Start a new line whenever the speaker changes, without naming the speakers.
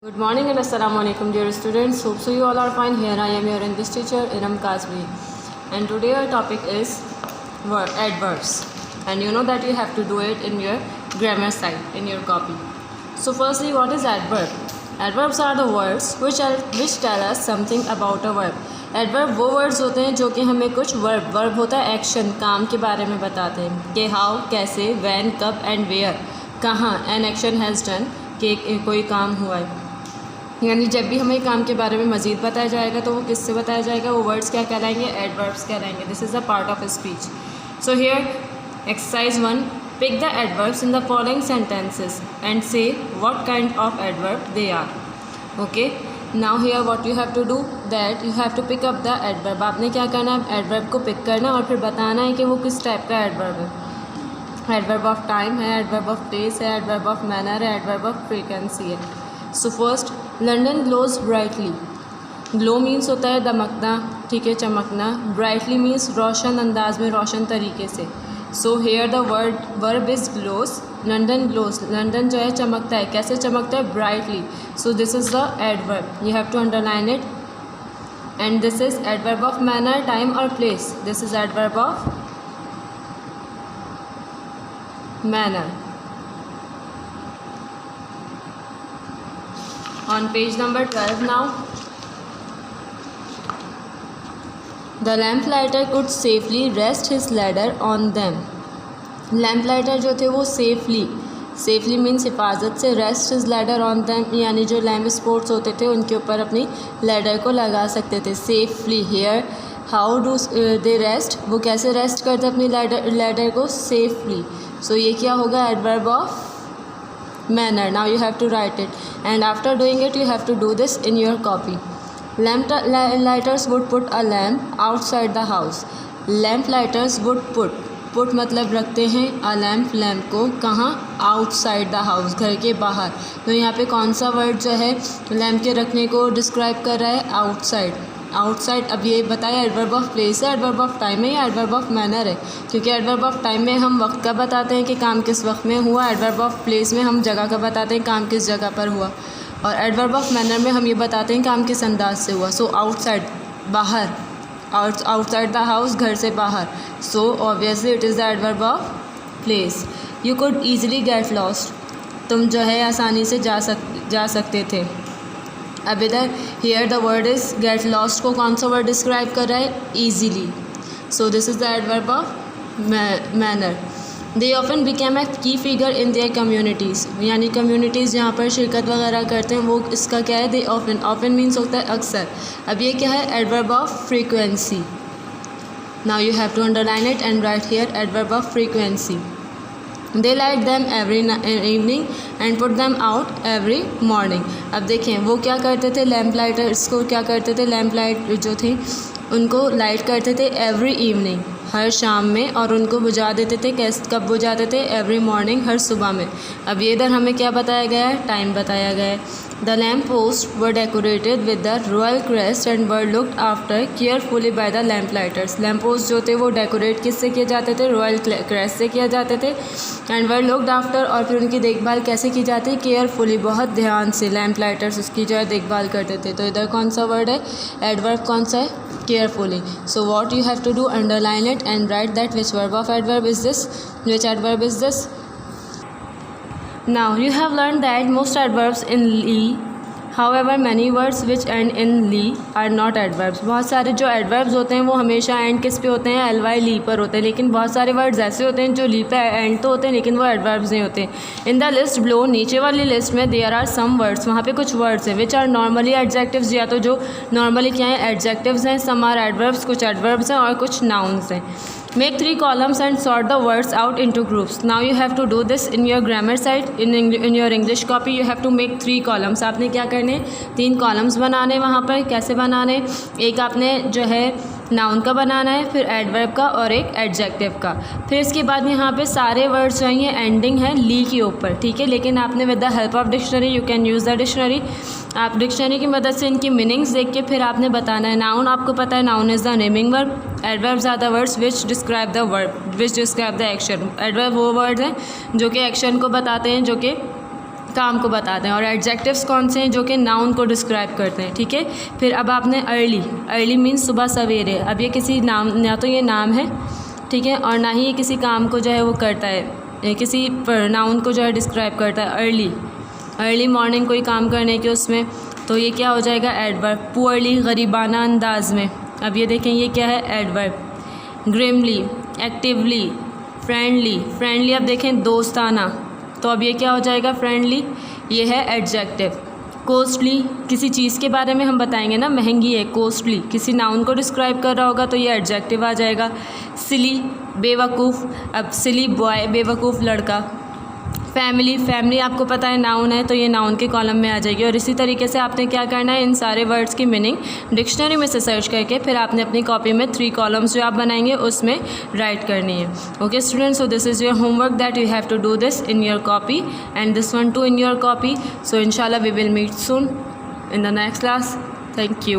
Good morning and assalamu alaikum dear students. Hope so you all are fine. Here I am your English teacher Iram Kazmi, and today our topic is adverbs, and you know that you have to do it in your grammar side in your copy. So firstly, what is adverb? Adverbs are the words which tell us something about a verb. Adverb वो words होते हैं जो कि हमें कुछ verb होता है action, काम के बारे में बताते हैं कि हाउ, कैसे, व्हेन, कब एंड वेयर, कहाँ एन एक्शन हैज़ डन, कि कोई काम हुआ है। यानी जब भी हमें काम के बारे में मज़ीद बताया जाएगा तो वो किससे बताया जाएगा, वो वर्ड्स क्या कहलाएंगे, एडवर्ब्स कहलाएंगे। This is a part of speech. So here exercise 1, pick the adverbs in the following sentences and say what kind of adverb they are. Okay, now here what you have to do that you have to pick up the adverb. आपने क्या करना है, adverb को pick करना और फिर बताना है कि वो किस टाइप का एडवर्ब है। एडवर्ब ऑफ टाइम है, एडवर्ब ऑफ प्लेस है, एडवर्ब ऑफ मैनर है, एडवर्ब ऑफ फ्रीक्वेंसी है। So first, London glows brightly. Glow means होता है दमकना, ठीक है, चमकना। ब्राइटली मीन्स रोशन अंदाज में, रोशन तरीके से। So here the verb is glows. London glows, London जो है चमकता है, कैसे चमकता है, brightly. So this is the adverb, you have to underline it. And this is adverb of manner, time और place. This is adverb of manner. On page number 12 now, the lamplighter could safely rest his ladder on them. Lamplighter जो थे वो safely means हिफाजत से, rest his ladder on them यानी जो lamp sports होते थे उनके ऊपर अपनी लैडर को लगा सकते थे safely। here how do they rest, वो कैसे रेस्ट करते अपनी लैडर को, safely। so ये क्या होगा, adverb of manner. Now you have to write it, and after doing it you have to do this in your copy. Lighters would put a lamp outside the house. Lamp lighters would put मतलब रखते हैं a lamp को कहाँ, outside the house, घर के बाहर। तो यहाँ पे कौन सा वर्ड जो है लैम्प के रखने को डिस्क्राइब कर रहा है, आउटसाइड। अब ये बताया एडवर्ब ऑफ प्लेस है, एडवर्ब ऑफ टाइम है या एडवर्ब ऑफ मैनर है। क्योंकि एडवर्ब ऑफ टाइम में हम वक्त का बताते हैं कि काम किस वक्त में हुआ, एडवर्ब ऑफ प्लेस में हम जगह का बताते हैं काम किस जगह पर हुआ, और एडवर्ब ऑफ मैनर में हम ये बताते हैं काम किस अंदाज से हुआ। सो आउटसाइड, बाहर, आउटसाइड द हाउस, घर से बाहर। So obviously it is the adverb of place. You could easily get lost, तुम जो है आसानी से जा सकते थे। अब इधर here the word is get lost को कौन सा वर्ड डिस्क्राइब कर रहा है, easily. So this is the adverb of manner. They often became a key figure in their communities, यानी कम्युनिटीज़ जहाँ पर शिरकत वगैरह करते हैं वो इसका क्या है, दे ऑफन मीन्स होता है अक्सर। अब ये क्या है, adverb of frequency. Now you have to underline it and write here adverb of frequency. They light them every evening and put them out every morning. अब देखें वो क्या करते थे, लैम्प लाइटर्स को क्या करते थे, लैम्प लाइट जो थी उनको लाइट करते थे एवरी इवनिंग, हर शाम में, और उनको बुझा देते थे कब बुझाते थे, एवरी मॉर्निंग, हर सुबह में। अब ये इधर हमें क्या बताया गया है, टाइम बताया गया है। The lamp post were decorated with the royal crest and were looked after carefully by the lamp lighters. Lamp post जो थे वो डेकोरेट किससे किए जाते थे, रॉयल क्रेस्ट से किया जाते थे। एंड वर लुक्ड आफ्टर, और फिर उनकी देखभाल कैसे की जाती है, केयरफुली, बहुत ध्यान से लैम्प लाइटर्स उसकी जो है देखभाल करते थे। तो इधर कौन सा वर्ड है, एडवर्ब कौन सा है, carefully. So what you have to do, underline it and write that which verb of adverb is this, which adverb is this. Now you have learned that most adverbs in ly, however many words which end in ly are not adverbs. बहुत सारे जो adverbs होते हैं वो हमेशा end किस पे होते हैं, ly ली पर होते हैं, लेकिन बहुत सारे words ऐसे होते हैं जो ली पे end तो होते हैं लेकिन वो adverbs नहीं होते। In the list below, नीचे वाली लिस्ट में there are some words, वहाँ पे कुछ words हैं which are normally adjectives, या तो जो normally क्या हैं, adjectives हैं, some are adverbs, कुछ adverbs हैं और कुछ nouns हैं। Make 3 columns and sort the words out into groups. Now you have to do this in your grammar side, in your English copy. You have to make 3 columns. आपने क्या करने, 3 columns बनाने, वहाँ पर कैसे बनाने, एक आपने जो है नाउन का बनाना है, फिर एडवर्ब का और एक एडजेक्टिव का। फिर इसके बाद यहाँ पे सारे वर्ड्स चाहिए एंडिंग है ली के ऊपर, ठीक है, लेकिन आपने with the help of dictionary, you can use the dictionary, आप डिक्शनरी की मदद से इनकी मीनिंग्स देख के फिर आपने बताना है। नाउन आपको पता है, noun is the naming verb, adverbs are the words which describe the action. Adverb वो वर्ड हैं जो कि एक्शन को बताते हैं, जो कि काम को बताते हैं, और एडजेक्टिव्स कौन से हैं, जो कि नाउन को डिस्क्राइब करते हैं, ठीक है। फिर अब आपने अर्ली मीन्स सुबह सवेरे। अब ये किसी नाम, ना तो ये नाम है, ठीक है, और ना ही ये किसी काम को जो है वो करता है, किसी नाउन को जो है डिस्क्राइब करता है। अर्ली मॉर्निंग कोई काम करने के उसमें, तो ये क्या हो जाएगा, एडवर्ब। पुअरली गरीबाना अंदाज में, अब ये देखें ये क्या है, एडवर्ब। ग्रिमली, एक्टिवली, फ्रेंडली अब देखें दोस्ताना, तो अब ये क्या हो जाएगा, फ्रेंडली, ये है एडजेक्टिव। कॉस्टली, किसी चीज़ के बारे में हम बताएंगे ना, महंगी है, कॉस्टली, किसी नाउन को डिस्क्राइब कर रहा होगा तो ये एडजेक्टिव आ जाएगा। सिली, बेवकूफ़, अब सिली बॉय, बेवकूफ़ लड़का। फैमिली आपको पता है नाउन है, तो ये नाउन के कॉलम में आ जाएगी। और इसी तरीके से आपने क्या करना है, इन सारे वर्ड्स की मीनिंग डिक्शनरी में से सर्च करके फिर आपने अपनी कॉपी में 3 कॉलम्स जो आप बनाएंगे उसमें राइट करनी है। Okay students, so this is your homework that you have to do this in your copy and this one too in your copy. So इंशाल्लाह we will meet soon in the next class. Thank you.